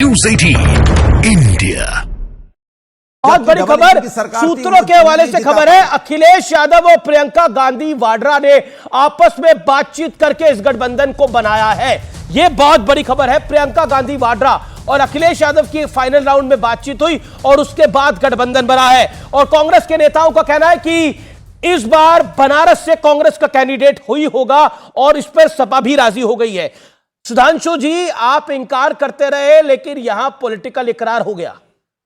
News 18 India. बहुत बड़ी खबर सूत्रों के हवाले से खबर है। अखिलेश यादव और प्रियंका गांधी वाड्रा ने आपस में बातचीत करके इस गठबंधन को बनाया है। यह बहुत बड़ी खबर है। प्रियंका गांधी वाड्रा और अखिलेश यादव की फाइनल राउंड में बातचीत हुई और उसके बाद गठबंधन बना है। और कांग्रेस के नेताओं का कहना है कि इस बार बनारस से कांग्रेस का कैंडिडेट ही होगा और इस पर सपा भी राजी हो गई है। सुधांशु जी, आप इंकार करते रहे लेकिन यहां पॉलिटिकल इकरार हो गया,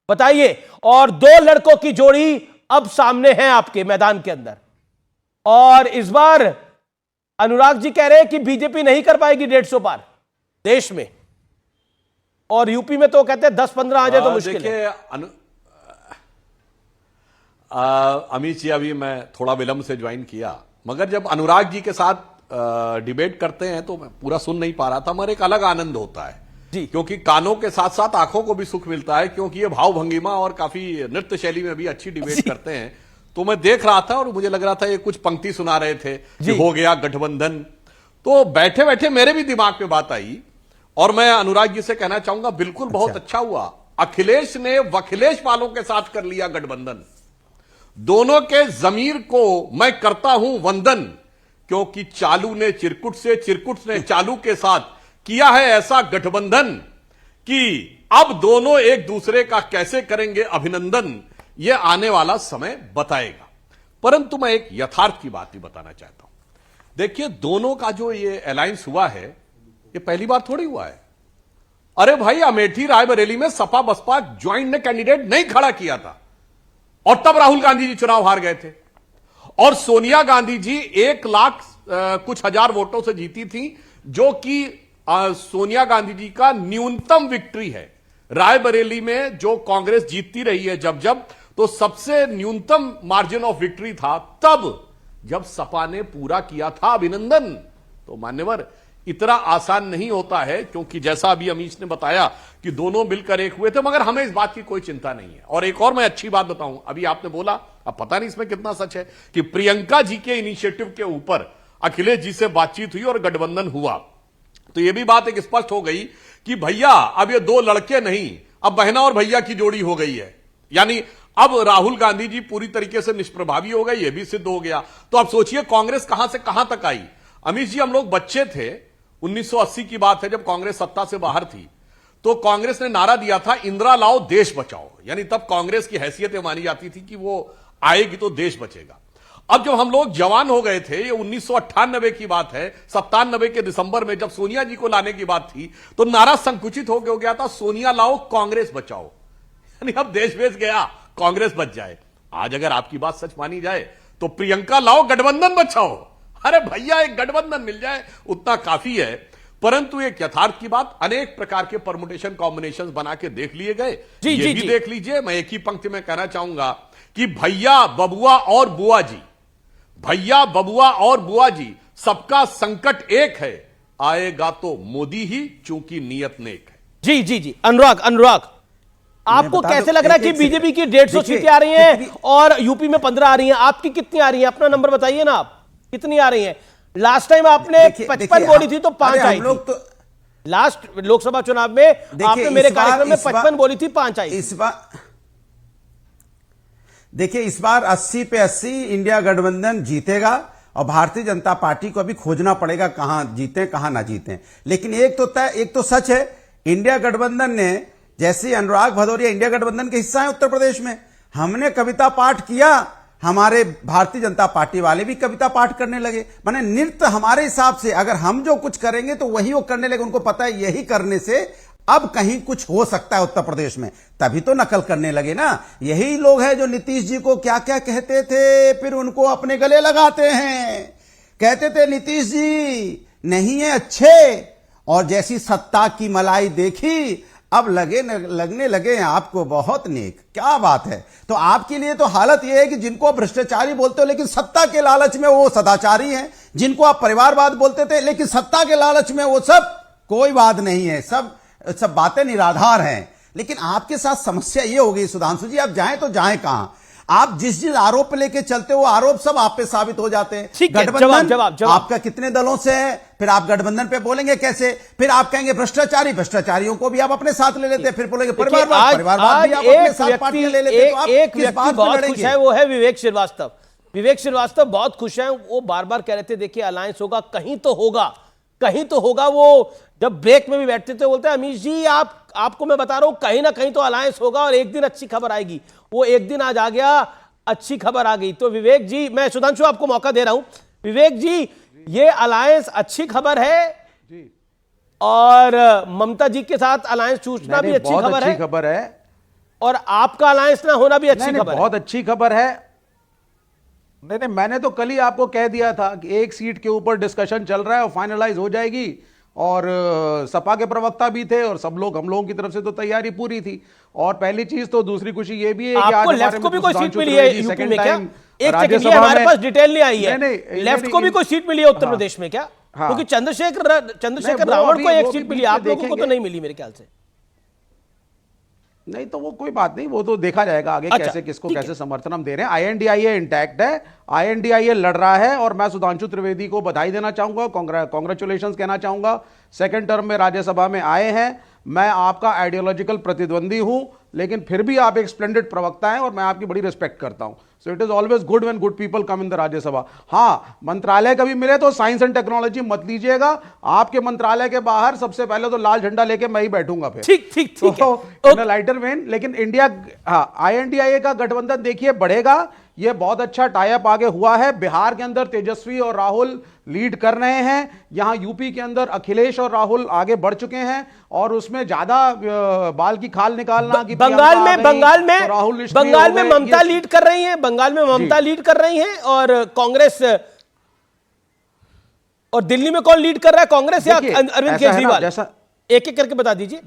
बताइए। और दो लड़कों की जोड़ी अब सामने है आपके मैदान के अंदर। और इस बार अनुराग जी कह रहे हैं कि बीजेपी नहीं कर पाएगी 150 पार देश में, और यूपी में तो कहते हैं 10-15 आ जाए तो मुश्किल है। अमित जी, अभी मैं थोड़ा विलंब से ज्वाइन किया, मगर जब अनुराग जी के साथ डिबेट करते हैं तो मैं पूरा सुन नहीं पा रहा था, मगर एक अलग आनंद होता है जी, क्योंकि कानों के साथ साथ आंखों को भी सुख मिलता है, क्योंकि ये भाव भंगिमा और काफी नृत्य शैली में भी अच्छी डिबेट करते हैं। तो मैं देख रहा था और मुझे लग रहा था ये कुछ पंक्ति सुना रहे थे कि हो गया गठबंधन। तो बैठे बैठे मेरे भी दिमाग में बात आई और मैं अनुराग जी से कहना चाहूंगा, बिल्कुल बहुत अच्छा हुआ अखिलेश ने वखिलेश वालों के साथ कर लिया गठबंधन। दोनों के जमीर को मैं करता हूं वंदन, क्योंकि चालू ने चिरकुट से, चिरकुट ने चालू के साथ किया है ऐसा गठबंधन कि अब दोनों एक दूसरे का कैसे करेंगे अभिनंदन, यह आने वाला समय बताएगा। परंतु मैं एक यथार्थ की बात भी बताना चाहता हूं। देखिए, दोनों का जो ये अलायंस हुआ है, ये पहली बार थोड़ी हुआ है। अरे भाई, अमेठी रायबरेली में सपा बसपा ज्वाइंट ने कैंडिडेट नहीं खड़ा किया था और तब राहुल गांधी जी चुनाव हार गए थे। और सोनिया गांधी जी 1 लाख कुछ हजार वोटों से जीती थी, जो कि सोनिया गांधी जी का न्यूनतम विक्ट्री है। रायबरेली में जो कांग्रेस जीतती रही है जब जब, तो सबसे न्यूनतम मार्जिन ऑफ विक्ट्री था तब जब सपा ने पूरा किया था अभिनंदन। तो मान्यवर, इतना आसान नहीं होता है, क्योंकि जैसा अभी अमीश ने बताया कि दोनों मिलकर एक हुए थे, मगर हमें इस बात की कोई चिंता नहीं है। और एक और मैं अच्छी बात बताऊं, अभी आपने बोला, अब पता नहीं इसमें कितना सच है, कि प्रियंका जी के इनिशिएटिव के ऊपर अखिलेश जी से बातचीत हुई और गठबंधन हुआ। तो यह भी बात एक स्पष्ट हो गई कि भैया अब ये दो लड़के नहीं, अब बहना और भैया की जोड़ी हो गई है। यानी अब राहुल गांधी जी पूरी तरीके से निष्प्रभावी हो गए, यह भी सिद्ध हो गया। तो अब सोचिए कांग्रेस कहां से कहां तक आई। अमित जी, हम लोग बच्चे थे, 1980 की बात है, जब कांग्रेस सत्ता से बाहर थी, तो कांग्रेस ने नारा दिया था, इंदिरा लाओ देश बचाओ। यानी तब कांग्रेस की हैसियत मानी जाती थी कि वो आएगी तो देश बचेगा। अब जब हम लोग जवान हो गए थे, ये 1998 की बात है, 97 के दिसंबर में जब सोनिया जी को लाने की बात थी, तो नारा संकुचित हो गया था, सोनिया लाओ कांग्रेस बचाओ। यानी अब देश बेच गया, कांग्रेस बच जाए। आज अगर आपकी बात सच मानी जाए तो प्रियंका लाओ गठबंधन बचाओ। अरे भैया, एक गठबंधन मिल जाए उतना काफी है। परंतु एक यथार्थ की बात, अनेक प्रकार के परमुटेशन कॉम्बिनेशन बना के देख लिए गए। ये भी देख लीजिए। मैं एक ही पंक्ति में कहना चाहूंगा कि भैया, बबुआ और बुआ जी, भैया, बबुआ और बुआ जी, सबका संकट एक है, आएगा तो मोदी ही, चूंकि नियत नेक है। जी जी जी। अनुराग, आपको कैसे लग रहा है कि बीजेपी की 150 सीटें आ रही हैं और यूपी में 15 आ रही हैं? आपकी कितनी आ रही हैं? अपना नंबर बताइए ना, आप कितनी आ रही हैं? लास्ट टाइम आपने 55 बोली थी तो 5 आई थी। तो लास्ट लोकसभा चुनाव में आपने मेरे कार्यक्रम में 55 बोली थी, 5 आई। इस बार देखिए, इस बार 80 पे 80 इंडिया गठबंधन जीतेगा और भारतीय जनता पार्टी को अभी खोजना पड़ेगा कहां जीते कहां ना जीते। लेकिन एक तो सच है, इंडिया गठबंधन ने, जैसे अनुराग भदौरिया इंडिया गठबंधन के हिस्सा है उत्तर प्रदेश में, हमने कविता पाठ किया, हमारे भारतीय जनता पार्टी वाले भी कविता पाठ करने लगे। माने नृत्य हमारे हिसाब से, अगर हम जो कुछ करेंगे तो वही वो करने लगे। उनको पता है यही करने से अब कहीं कुछ हो सकता है उत्तर प्रदेश में, तभी तो नकल करने लगे ना। यही लोग हैं जो नीतीश जी को क्या क्या कहते थे, फिर उनको अपने गले लगाते हैं। कहते थे नीतीश जी नहीं है अच्छे, और जैसी सत्ता की मलाई देखी, अब लगने लगे हैं आपको बहुत नेक। क्या बात है। तो आपके लिए तो हालत यह है कि जिनको आप भ्रष्टाचारी बोलते हो लेकिन सत्ता के लालच में वो सदाचारी हैं, जिनको आप परिवारवाद बोलते थे लेकिन सत्ता के लालच में वो सब कोई बात नहीं है, सब बातें निराधार हैं। लेकिन आपके साथ समस्या ये हो गई सुधांशु जी, आप जाएं तो जाएं कहां। आप जिस आरोप लेके चलते हो, आरोप सब आप पे साबित हो जाते हैं। गठबंधन आपका कितने दलों से है, फिर आप गठबंधन पे बोलेंगे कैसे? फिर आप कहेंगे भ्रष्टाचारी, भ्रष्टाचारियों को भी आप अपने साथ ले लेते हैं, फिर बोलेंगे परिवारवाद, परिवारवाद भी आप अपने साथ पार्टी ले लेते हैं। तो आप एक किस व्यक्ति बात पे बहुत खुश लड़ेंगे? है, वो है विवेक श्रीवास्तव। विवेक श्रीवास्तव बहुत खुश हैं। वो बार बार कह रहे थे देखिए अलायंस होगा, कहीं तो होगा, कहीं तो होगा। वो जब ब्रेक में भी बैठते थे बोलते हैं अमीश जी आपको मैं बता रहा हूं कहीं ना कहीं तो अलायंस होगा और एक दिन अच्छी खबर आएगी। वो एक दिन आज आ गया, अच्छी खबर आ गई। तो विवेक जी, मैं सुधांशु आपको मौका दे रहा हूं। विवेक जी, ये अलायंस अच्छी खबर है और ममता जी के साथ अलायंस टूटना भी अच्छी खबर है और आपका अलायंस ना होना भी अच्छी खबर है। बहुत अच्छी खबर है। नहीं, मैंने तो कल ही आपको कह दिया था कि एक सीट के ऊपर डिस्कशन चल रहा है और फाइनलाइज हो जाएगी। और सपा के प्रवक्ता भी थे और सब लोग, हम लोगों की तरफ से तो तैयारी पूरी थी। और पहली चीज तो दूसरी खुशी ये भी है कि आज लेफ्ट को भी कोई सीट मिली है यूपी में क्या? एक सेकंड, ये हमारे पास डिटेल नहीं आई है। लेफ्ट को भी कोई सीट मिली है उत्तर प्रदेश में क्या? क्योंकि चंद्रशेखर रावण को एक सीट मिली, आप लोगों को तो नहीं मिली मेरे ख्याल से। नहीं तो वो कोई बात नहीं, वो तो देखा जाएगा आगे कैसे किसको कैसे समर्थन हम दे रहे हैं। आईएनडीआईए इंटैक्ट है, आईएनडीआईए लड़ रहा है और मैं सुधांशु त्रिवेदी को बधाई देना चाहूंगा, कांग्रेचुलेशंस कहना चाहूंगा। सेकंड टर्म में राज्यसभा में आए हैं। मैं आपका आइडियोलॉजिकल प्रतिद्वंदी हूं, लेकिन फिर भी आप एक स्प्लेंडेड प्रवक्ता हैं और मैं आपकी बड़ी रिस्पेक्ट करता हूं। So it is always good when good people come in the Rajya Sabha. हाँ, मंत्रालय कभी मिले तो साइंस एंड टेक्नोलॉजी मत लीजिएगा। आपके मंत्रालय के बाहर सबसे पहले तो लाल झंडा लेके मैं ही बैठूंगा फिर। ठीक इन लाइटर वेन। लेकिन इंडिया, हाँ, आईएनडीआईए का गठबंधन देखिए बढ़ेगा। ये बहुत अच्छा टाइप आगे हुआ है। बिहार के अंदर तेजस्वी और राहुल लीड कर रहे हैं। यहां यूपी के अंदर अखिलेश और राहुल आगे बढ़ चुके हैं और उसमें ज्यादा बाल की खाल निकालना कि बंगाल में तो ममता लीड कर रही है। बंगाल में ममता लीड कर रही है और कांग्रेस, और दिल्ली में कौन लीड कर रहा है, कांग्रेस या अरविंद केजरीवाल? जैसा एक एक करके बता दीजिए।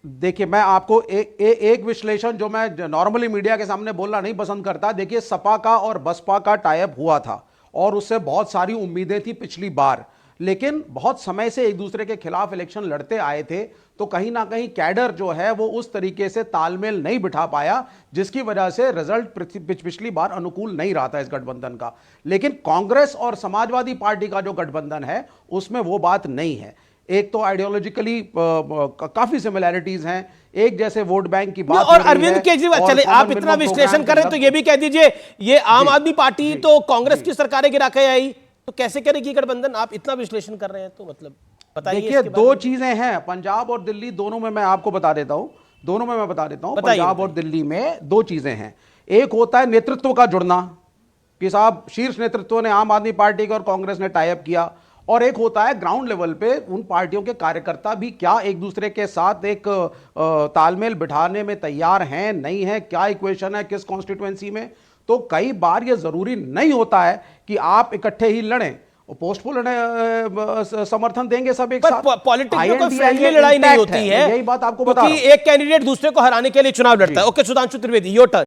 देखिए, मैं आपको एक विश्लेषण जो मैं नॉर्मली मीडिया के सामने बोलना नहीं पसंद करता। देखिए, सपा का और बसपा का टाइप हुआ था और उससे बहुत सारी उम्मीदें थी पिछली बार, लेकिन बहुत समय से एक दूसरे के खिलाफ इलेक्शन लड़ते आए थे, तो कहीं ना कहीं कैडर जो है वो उस तरीके से तालमेल नहीं बिठा पाया, जिसकी वजह से रिजल्ट पिछली बार अनुकूल नहीं रहा था इस गठबंधन का। लेकिन कांग्रेस और समाजवादी पार्टी का जो गठबंधन है उसमें वो बात नहीं है। एक तो आइडियोलॉजिकली काफी सिमिलैरिटीज हैं, एक जैसे वोट बैंक की बात और अरविंद केजरीवाल, चले आप इतना विश्लेषण कर रहे हैं तो ये भी कह दीजिए, ये आम आदमी पार्टी तो कांग्रेस की सरकारें गिरा के आई, तो कैसे करेगी गठबंधन? आप इतना विश्लेषण कर रहे हैं तो मतलब बताइए। देखिए, दो चीजें हैं, पंजाब और दिल्ली दोनों में मैं आपको बता देता हूं, पंजाब और दिल्ली में दो चीजें हैं। एक होता है नेतृत्व का जुड़ना, कि साहब शीर्ष नेतृत्व ने, आम आदमी पार्टी और कांग्रेस ने टाई अप किया, और एक होता है ग्राउंड लेवल पे उन पार्टियों के कार्यकर्ता भी क्या एक दूसरे के साथ एक तालमेल बिठाने में तैयार हैं, नहीं है, क्या इक्वेशन है किस कॉन्स्टिट्यूएंसी में। तो कई बार ये जरूरी नहीं होता है कि आप इकट्ठे ही लड़ें, पोस्टपोल समर्थन देंगे सब एक साथ। पॉलिटिक्स में कोई फ्रेंडली लड़ाई नहीं होती है, यही बात आपको बता रहा हूं। एक कैंडिडेट दूसरे को हराने के लिए चुनाव लड़ता है। Okay, Sudhanshu Trivedi, your turn.